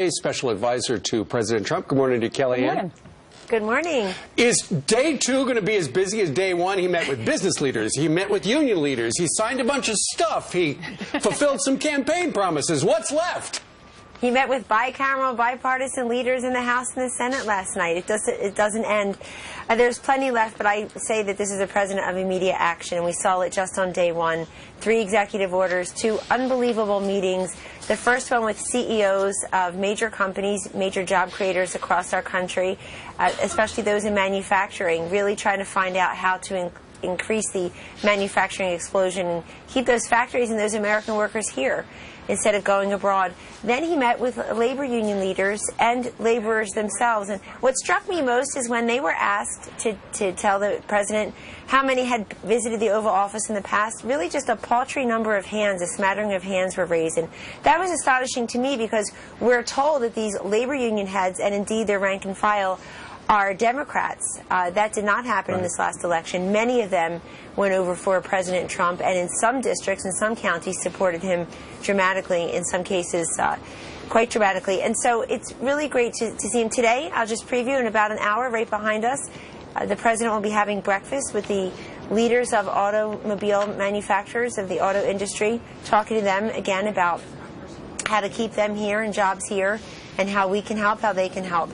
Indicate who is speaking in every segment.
Speaker 1: Special advisor to President Trump. Good morning to Kellyanne.
Speaker 2: Good morning. Good morning.
Speaker 1: Is day two going to be as busy as day one? He met with business leaders. He met with union leaders. He signed a bunch of stuff. He fulfilled some campaign promises. What's left?
Speaker 2: He met with bicameral, bipartisan leaders in the House and the Senate last night. It doesn't end. There's plenty left, but I say that this is a president of immediate action, and we saw it just on day one. 3 executive orders, 2 unbelievable meetings. The first one with CEOs of major companies, major job creators across our country, especially those in manufacturing, really trying to find out how to increase the manufacturing explosion and keep those factories and those American workers here instead of going abroad. Then he met with labor union leaders and laborers themselves. And what struck me most is when they were asked to tell the president how many had visited the Oval Office in the past, really just a paltry number of hands, a smattering of hands were raised. And that was astonishing to me because we're told that these labor union heads, and indeed their rank and file, are Democrats. That did not happen in this last election. Many of them went over for President Trump, and in some districts, in some counties, supported him dramatically, in some cases quite dramatically. And so it's really great to see him today. I'll just preview in about an hour right behind us. The president will be having breakfast with the leaders of automobile manufacturers, of the auto industry, talking to them again about how to keep them here and jobs here and how we can help, how they can help.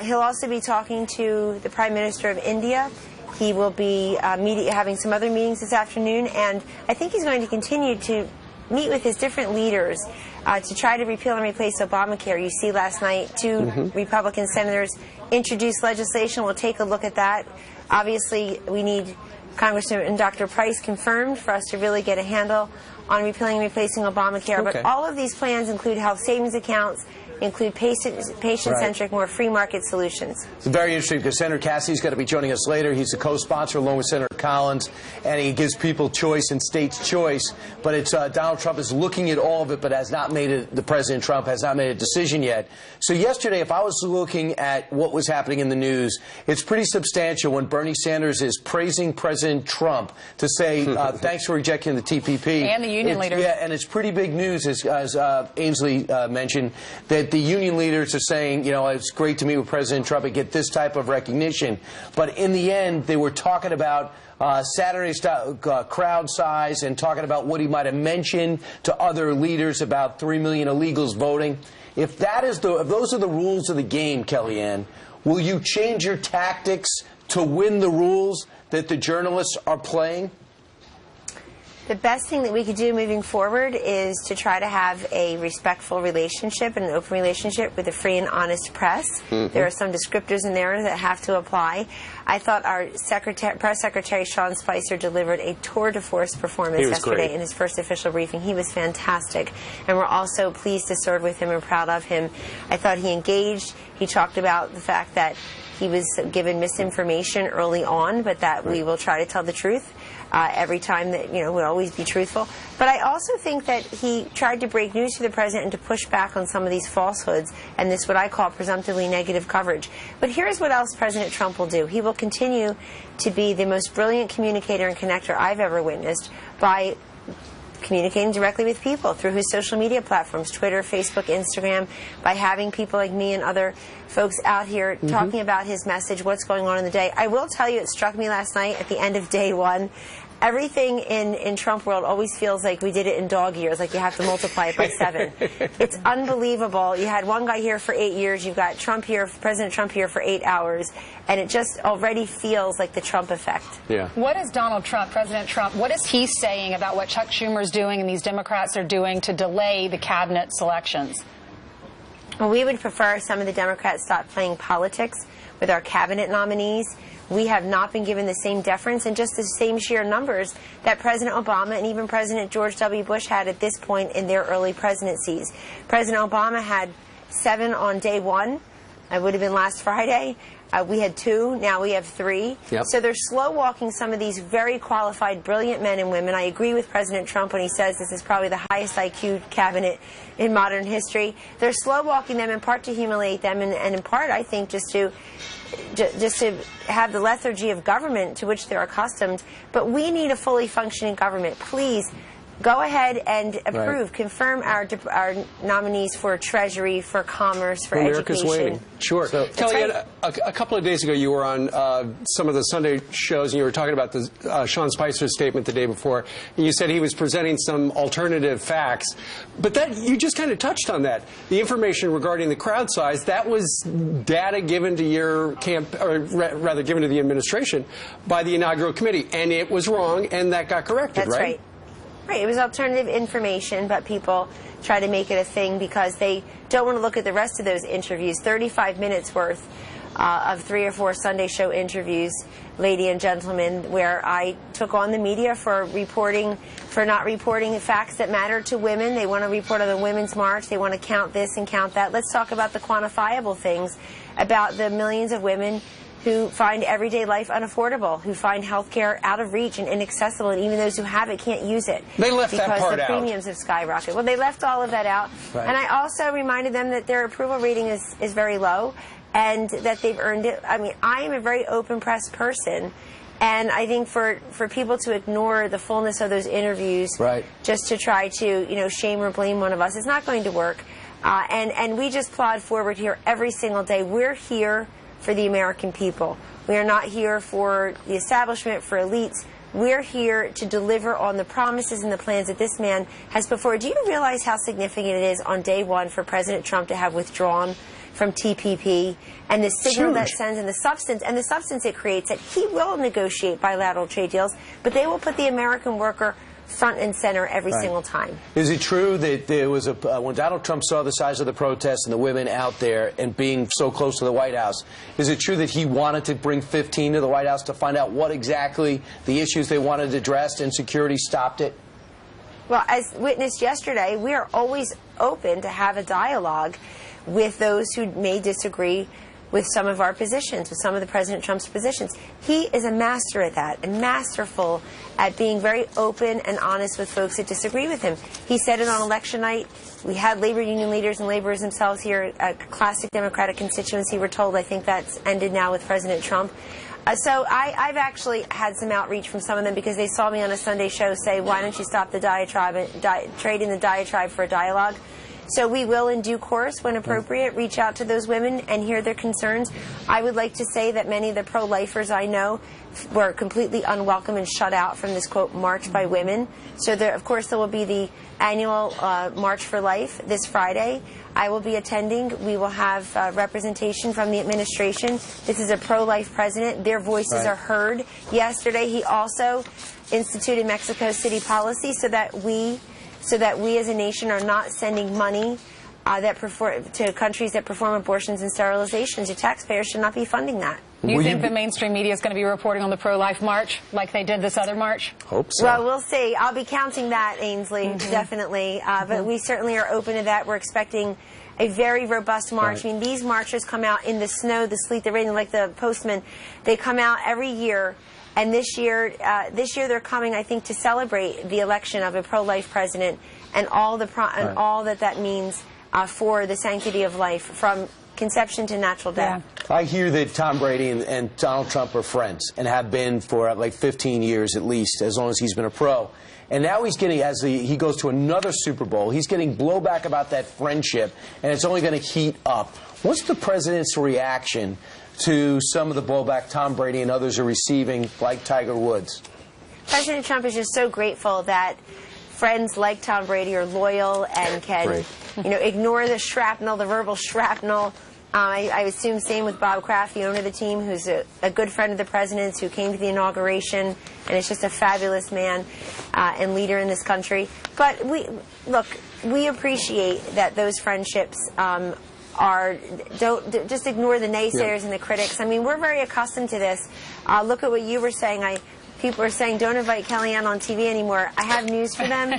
Speaker 2: He'll also be talking to the Prime Minister of India. He will be having some other meetings this afternoon, and I think he's going to continue to meet with his different leaders to try to repeal and replace Obamacare. You see last night 2 Republican senators introduced legislation. We'll take a look at that. Obviously, we need Congressman Dr. Price confirmed for us to really get a handle on repealing and replacing Obamacare.
Speaker 1: Okay.
Speaker 2: But all of these plans include health savings accounts, include patient-centric, more free market solutions.
Speaker 3: It's very interesting because Senator Cassidy's going to be joining us later. He's the co-sponsor along with Senator Collins, and he gives people choice and states choice. But it's Donald Trump is looking at all of it, but has not made it. The President Trump has not made a decision yet. So yesterday, if I was looking at what was happening in the news, it's pretty substantial when Bernie Sanders is praising President Trump to say thanks for rejecting the TPP
Speaker 4: and the union leaders.
Speaker 3: Yeah, and it's pretty big news, as Ainsley mentioned, that the union leaders are saying, you know, it's great to meet with President Trump and get this type of recognition. But in the end, they were talking about Saturday's crowd size and talking about what he might have mentioned to other leaders about 3 million illegals voting. If those are the rules of the game, Kellyanne, will you change your tactics to win the rules that the journalists are playing?
Speaker 2: The best thing that we could do moving forward is to try to have a respectful relationship and an open relationship with a free and honest press. There are some descriptors in there that have to apply. I thought our press secretary, Sean Spicer, delivered a tour de force performance yesterday in his first official briefing. He was fantastic, and we're also pleased to serve with him and proud of him. I thought he engaged. He talked about the fact that he was given misinformation early on, but that we will try to tell the truth every time, that, you know, we'll always be truthful. But I also think that he tried to break news to the president and to push back on some of these falsehoods and this, what I call, presumptively negative coverage. But here's what else President Trump will do. He will continue to be the most brilliant communicator and connector I've ever witnessed by communicating directly with people through his social media platforms, Twitter, Facebook, Instagram, by having people like me and other folks out here talking about his message, what's going on in the day. I will tell you, it struck me last night at the end of day one. Everything in Trump world always feels like we did it in dog years, like you have to multiply it by 7. It's unbelievable. You had one guy here for 8 years, you've got Trump here, President Trump here for 8 hours, and it just already feels like the Trump effect.
Speaker 1: Yeah.
Speaker 4: What is Donald Trump, President Trump, what is he saying about what Chuck Schumer is doing and these Democrats are doing to delay the cabinet selections?
Speaker 2: Well, we would prefer some of the Democrats stop playing politics with our cabinet nominees. We have not been given the same deference and just the same sheer numbers that President Obama and even President George W. Bush had at this point in their early presidencies. President Obama had 7 on day 1. It would have been last Friday. We had 2. Now we have 3.
Speaker 1: Yep.
Speaker 2: So they're slow-walking some of these very qualified, brilliant men and women. I agree with President Trump when he says this is probably the highest IQ cabinet in modern history. They're slow-walking them in part to humiliate them and in part, I think, just to have the lethargy of government to which they're accustomed. But we need a fully functioning government. Please go ahead and approve, confirm our nominees for Treasury, for Commerce, for
Speaker 1: America's
Speaker 2: Education.
Speaker 1: waiting. Sure.
Speaker 2: So,
Speaker 1: Kellyanne, a couple of days ago you were on some of the Sunday shows and you were talking about the Sean Spicer's statement the day before. And you said he was presenting some alternative facts. But that you just kind of touched on that. The information regarding the crowd size, that was data given to your or rather given to the administration by the inaugural committee. And it was wrong, and that got corrected,
Speaker 2: That's right? Right. It was alternative information, but people try to make it a thing because they don't want to look at the rest of those interviews. 35 minutes worth of 3 or 4 Sunday show interviews, lady and gentlemen, where I took on the media for not reporting facts that matter to women. They want to report on the Women's March. They want to count this and count that. Let's talk about the quantifiable things, about the millions of women who find everyday life unaffordable, who find health care out of reach and inaccessible, and even those who have it can't use it.
Speaker 1: They left that part out.
Speaker 2: Because the premiums have skyrocketed. Well, they left all of that out.
Speaker 3: Right.
Speaker 2: And I also reminded them that their approval rating is very low and that they've earned it. I mean, I am a very open press person, and I think for people to ignore the fullness of those interviews just to try to, shame or blame one of us, it's not going to work. And we just plod forward here every single day. We're here for the American people. We are not here for the establishment, for elites. We're here to deliver on the promises and the plans that this man has put forward. Do you realize how significant it is on day one for President Trump to have withdrawn from TPP and the signal that sends and the substance it creates, that he will negotiate bilateral trade deals, but they will put the American worker front and center every single time.
Speaker 3: Is it true that there was when Donald Trump saw the size of the protests and the women out there and being so close to the White House, is it true that he wanted to bring 15 to the White House to find out what exactly the issues they wanted addressed, and security stopped it?
Speaker 2: Well, as witnessed yesterday, we are always open to have a dialogue with those who may disagree with some of our positions, with some of the President Trump's positions. He is a master at that, and masterful at being very open and honest with folks that disagree with him. He said it on election night. We had labor union leaders and laborers themselves here, a classic Democratic constituency, we're told. I think that's ended now with President Trump. So I've actually had some outreach from some of them because they saw me on a Sunday show say, why don't you stop the diatribe, trading the diatribe for a dialogue? So we will, in due course, when appropriate, reach out to those women and hear their concerns. I would like to say that many of the pro-lifers I know were completely unwelcome and shut out from this, quote, March by Women. So, there, of course, there will be the annual March for Life this Friday. I will be attending. We will have representation from the administration. This is a pro-life president. Their voices are heard. Yesterday, he also instituted Mexico City policy so that we as a nation are not sending money to countries that perform abortions and sterilizations. Your taxpayers should not be funding that.
Speaker 4: Do you think the mainstream media is going to be reporting on the pro-life march like they did this other march?
Speaker 3: Hope so.
Speaker 2: Well, we'll see. I'll be counting that, Ainsley, definitely. But we certainly are open to that. We're expecting a very robust march. I mean, these marchers come out in the snow, the sleet, the rain, like the postman. They come out every year. And this year they're coming, I think, to celebrate the election of a pro-life president and all that means for the sanctity of life, from conception to natural death.
Speaker 3: Yeah. I hear that Tom Brady and Donald Trump are friends and have been for like 15 years at least, as long as he's been a pro. And now he's getting, as he goes to another Super Bowl, he's getting blowback about that friendship, and it's only going to heat up. What's the president's reaction to some of the blowback Tom Brady and others are receiving, like Tiger Woods?
Speaker 2: President Trump is just so grateful that friends like Tom Brady are loyal and can, ignore the shrapnel, the verbal shrapnel. I assume same with Bob Kraft, the owner of the team, who's a good friend of the president's, who came to the inauguration, and is just a fabulous man and leader in this country. But we appreciate that those friendships don't just ignore the naysayers and the critics. I mean, we're very accustomed to this. Look at what you were saying. People are saying, don't invite Kellyanne on TV anymore. I have news for them.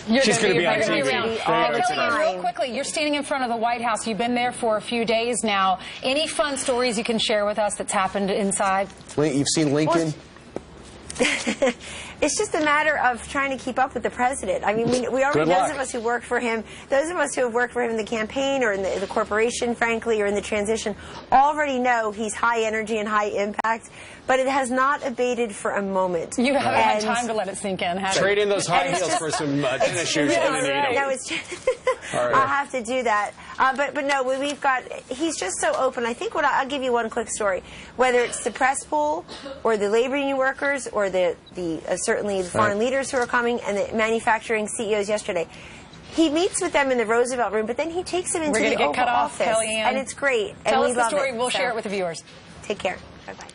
Speaker 1: She's going to be on TV
Speaker 2: all the
Speaker 4: Kellyanne,
Speaker 2: time.
Speaker 4: real quickly, you're standing in front of the White House. You've been there for a few days now. Any fun stories you can share with us that's happened inside?
Speaker 3: You've seen Lincoln?
Speaker 2: It's just a matter of trying to keep up with the president. I mean, we already, those of us who work for him, those of us who have worked for him in the campaign or in the corporation, frankly, or in the transition, already know he's high energy and high impact, but it has not abated for a moment.
Speaker 4: You haven't had time to let it sink in, have you?
Speaker 1: Trade in those high heels for some tennis shoes.
Speaker 2: No, it's just, I'll have to do that. But no, we've got, he's just so open. I think I'll give you one quick story. Whether it's the press pool or the labor union workers or certainly the foreign leaders who are coming and the manufacturing CEOs yesterday, he meets with them in the Roosevelt room, but then he takes them into the Oval Office.
Speaker 4: Kellyanne.
Speaker 2: And it's great.
Speaker 4: Tell
Speaker 2: and
Speaker 4: us the story. We'll share it with the viewers.
Speaker 2: Take care. Bye-bye.